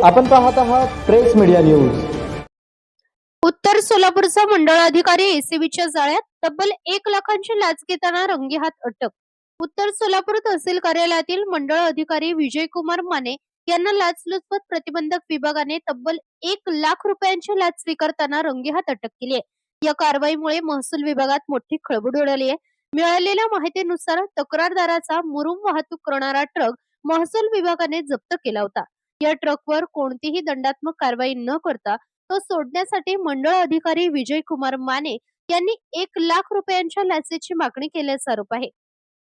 आपण पाहत आहात प्रेस मीडिया न्यूज। उत्तर सोलापूरचा मंडळ अधिकारी एसीबीच्या जाळ्यात तब्बल 1 लाखांची लाच घेताना रंगेहात अटक। उत्तर सोलापूर तहसील कार्यालयातील मंडळ अधिकारी विजय कुमार माने यांना लाचलुचपत प्रतिबंधक विभागाने तब्बल 1 लाख रुपयांची लाच स्वीकारताना रंगेहात अटक केली आहे। या कारवाईमुळे महसूल विभागात मोठी खळबळ उडाली आहे। मिळालेल्या माहितीनुसार तक्रारदाराचा मुरुम वाहतूक करणारा ट्रक महसूल विभागाने जप्त केला होता। या ट्रकवर कोणतीही दंडात्मक कारवाई न करता तो सोडण्यासाठी मंडळ अधिकारी विजय कुमार माने यांनी 1 लाख रुपयांच्या लाचेची मागणी केल्याचा आरोप आहे।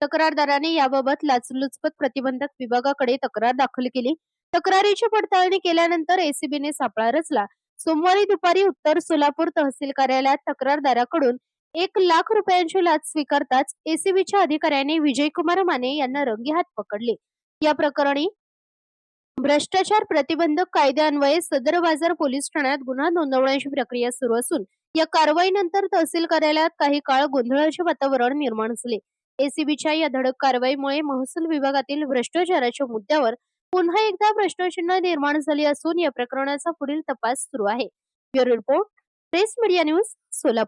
तक्रारदाराने याबाबत लाचलुचपत प्रतिबंधक विभागाकडे तक्रार दाखल केली। तक्रारीची पडताळणी केल्यानंतर एसीबीने सापळा रचला। सोमवारी दुपारी उत्तर सोलापूर तहसील कार्यालयात तक्रारदाराकडून 1 लाख रुपयांची लाच स्वीकारताच एसीबीच्या अधिकाऱ्यांनी विजय कुमार माने यांना रंगेहात पकडले। या प्रकरणी भ्रष्टाचार प्रतिबंधक कायद्यान्वये सदर बाजार पोलीस ठाण्यात गुन्हा नोंदवण्याची प्रक्रिया सुरू असून या कारवाईनंतर तहसील कार्यालयात काही काळ गोंधळाचे वातावरण निर्माण झाले। एसीबीच्या या धडक कारवाईमुळे महसूल विभागातील भ्रष्टाचाराच्या मुद्द्यावर पुन्हा एकदा प्रश्नचिन्ह निर्माण झाले असून या प्रकरणाचा पुढील तपास सुरू आहे। Bureau report, press media news, Solapur.